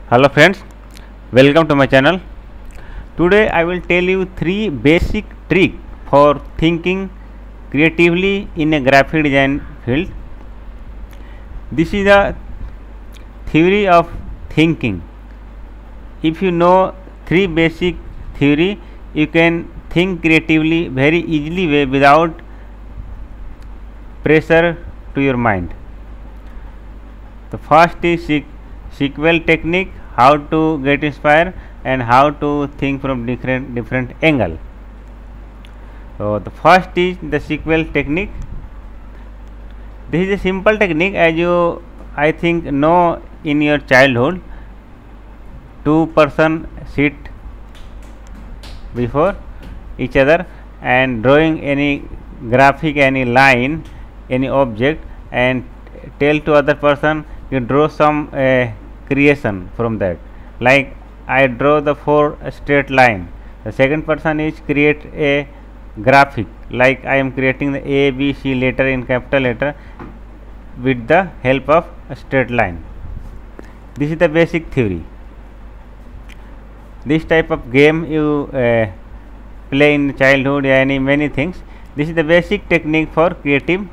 Hello friends, welcome to my channel. Today I will tell you 3 basic tricks for thinking creatively in a graphic design field. This is the theory of thinking. If you know 3 basic theory, you can think creatively very easily way without pressure to your mind. The first is sequel technique, how to get inspired and how to think from different angle. So the first is the sequel technique. This is a simple technique, as you I think know in your childhood. Two person sit before each other and drawing any graphic, any line, any object, and tell to other person you draw some creation from that. Like I draw the 4 straight line. The second person is create a graphic, like I am creating the A, B, C letter in capital letter with the help of a straight line. This is the basic theory. This type of game you play in childhood, many things. This is the basic technique for creative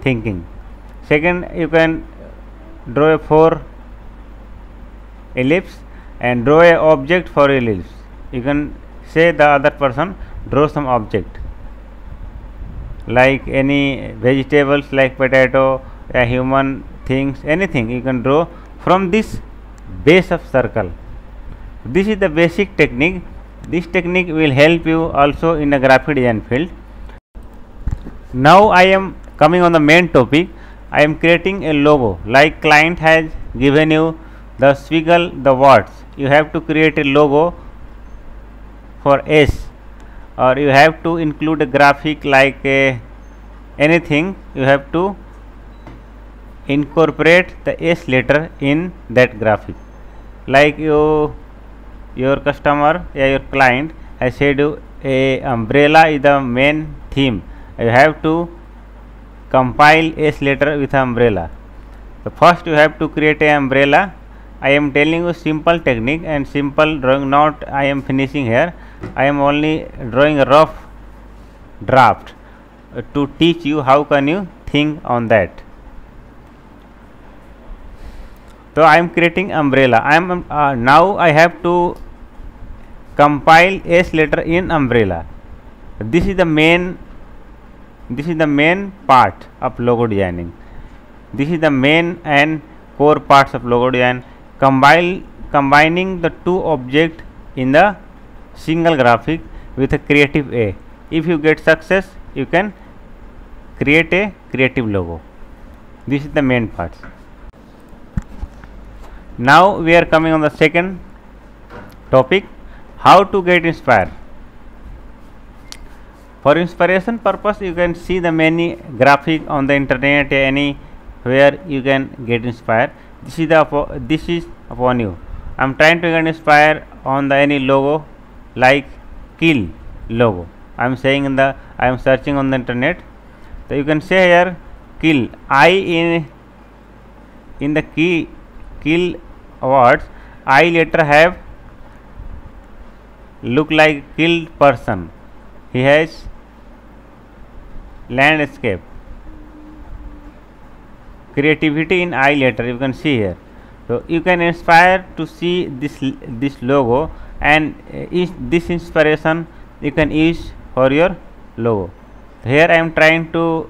thinking. Second, you can draw a 4 ellipse and draw a object for ellipse. You can say the other person draw some object like any vegetables like potato, a human things, anything you can draw from this base of circle. This is the basic technique. This technique will help you also in the graphic design field. Now I am coming on the main topic. I am creating a logo, like client has given you the squiggle, the words. You have to create a logo for S, or you have to include a graphic like anything. You have to incorporate the S letter in that graphic. Like your customer, your client has said you a umbrella is the main theme. You have to compile S letter with umbrella. So first you have to create a umbrella. I am telling you simple technique and simple drawing, not I am finishing here. I am only drawing a rough draft to teach you how can you think on that. So I am creating umbrella. I am now I have to compile S letter in umbrella. This is the main part of logo designing. This is the main and core parts of logo design. Combining the two objects in the single graphic with a creative A. If you get success, you can create a creative logo. This is the main parts. Now we are coming on the second topic, how to get inspired. For inspiration purpose, you can see the many graphic on the internet, anywhere you can get inspired. This is upon you. I am trying to get inspired on the any logo like kill logo. I am searching on the internet. So you can say here kill. I in the kill words, I letter have look like killed person. He has landscape. Creativity in I letter you can see here. So you can inspire to see this logo, and this inspiration you can use for your logo. So here I am trying to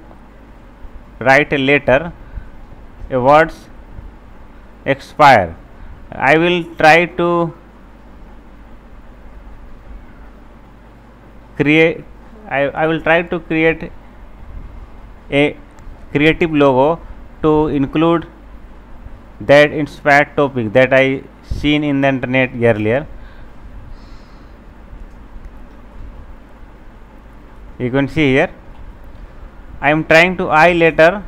write a letter, a words expire. I will try to create a creative logo to include that inspired topic that I seen in the internet earlier. You can see here I am trying to I letter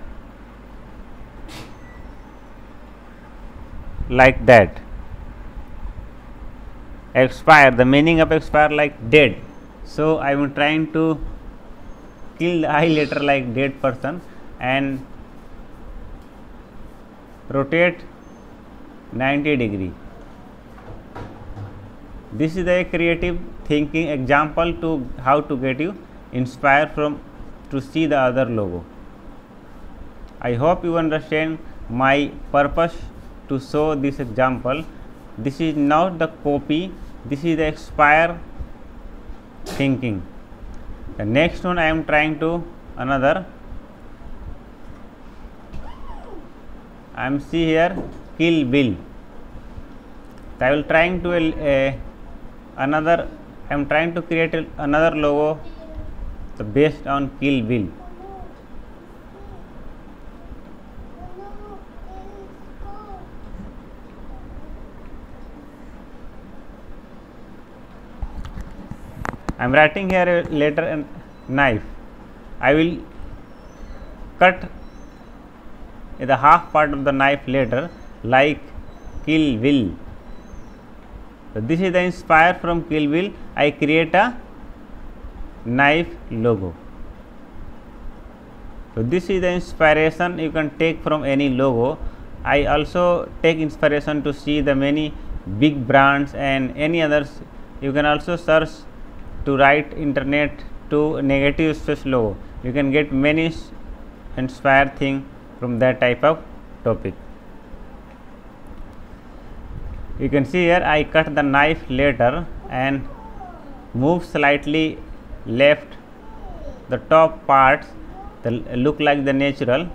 like that. Expire, the meaning of expire like dead. So I am trying to kill the I letter like dead person and rotate 90 degree. This is a creative thinking example to how to get you inspired from to see the other logo. I hope you understand my purpose to show this example. This is not the copy, this is the inspire thinking. The next one I am trying to another. I am see here Kill Bill. So I will trying to another. I am trying to create another logo based on Kill Bill. I am writing here a letter and knife. I will cut the half part of the knife letter like Kill Bill. So this is the inspire from Kill Bill. I create a knife logo. So this is the inspiration you can take from any logo. I also take inspiration to see the many big brands and any others. You can also search to write internet to negative space logo. You can get many inspired thing from that type of topic. You can see here I cut the knife letter and move slightly left. The top parts look like the natural.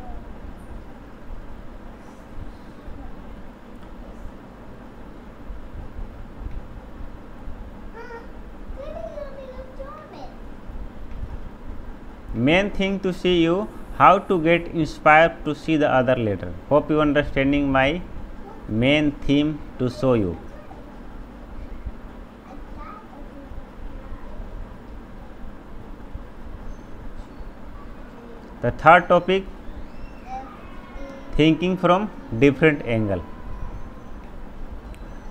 Main thing to see you how to get inspired to see the other letter. Hope you understanding my main theme to show you. The third topic, thinking from different angle.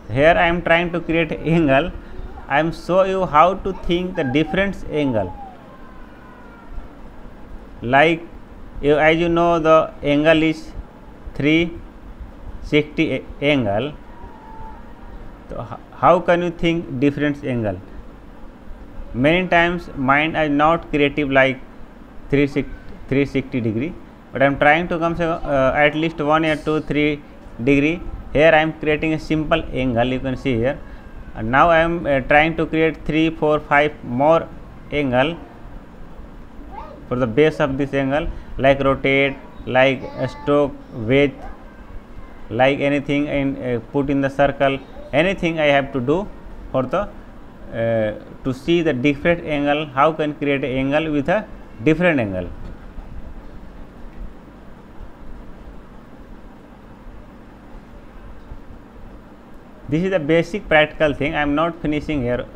Here I am trying to create angle. I am show you how to think the different angle. Like as you know the angle is 360 angle. So how can you think different angle? Many times mind is not creative like 360 degree, but I am trying to come at least 1 or 2 3 degree. Here I am creating a simple angle, you can see here, and now I am trying to create 3 4 5 more angle for the base of this angle, like rotate, like stroke, width, like anything, and put in the circle, anything I have to do for the to see the different angle. How can create an angle with a different angle? This is the basic practical thing. I am not finishing here.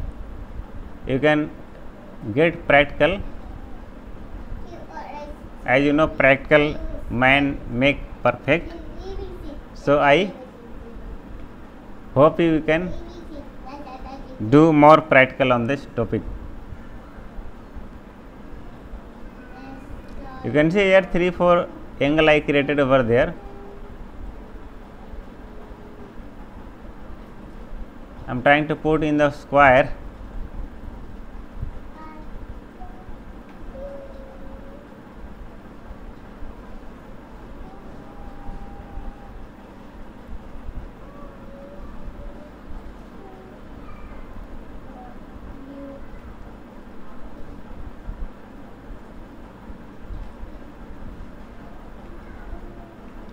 You can get practical. As you know, practical man make perfect. So I hope you can do more practical on this topic. You can see here 3 4 angle I created over there. I am trying to put in the square.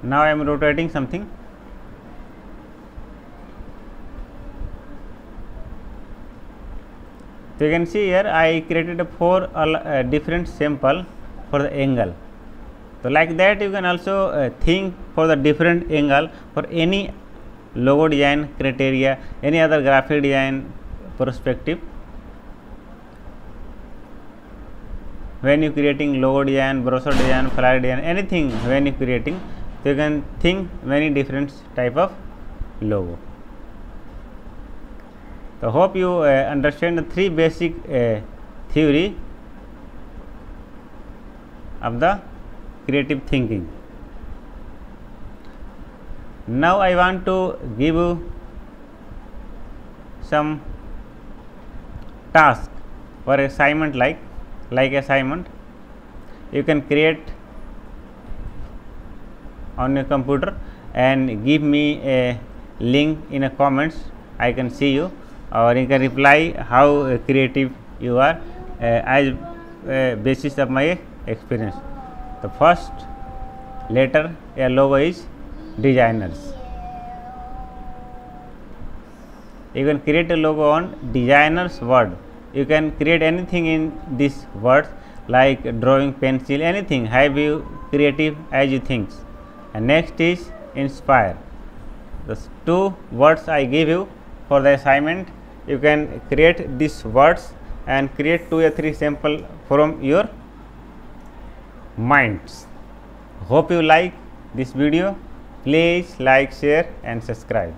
Now I am rotating something. So you can see here I created a 4 different sample for the angle. So like that you can also think for the different angle for any logo design criteria, any other graphic design perspective. When you creating logo design, brochure design, flyer design, anything when you creating, so you can think many different type of logo. So hope you understand the 3 basic theory of the creative thinking. Now I want to give you some task or assignment, like assignment. You can create on your computer and give me a link in a comments. I can see you, or you can reply how creative you are as basis of my experience. The first letter a logo is designers. You can create a logo on designers word. You can create anything in this words, like drawing, pencil, anything. Have you creative as you think. And next is inspire. The two words I give you for the assignment. You can create these words and create 2 or 3 sample from your minds. Hope you like this video. Please like, share and subscribe.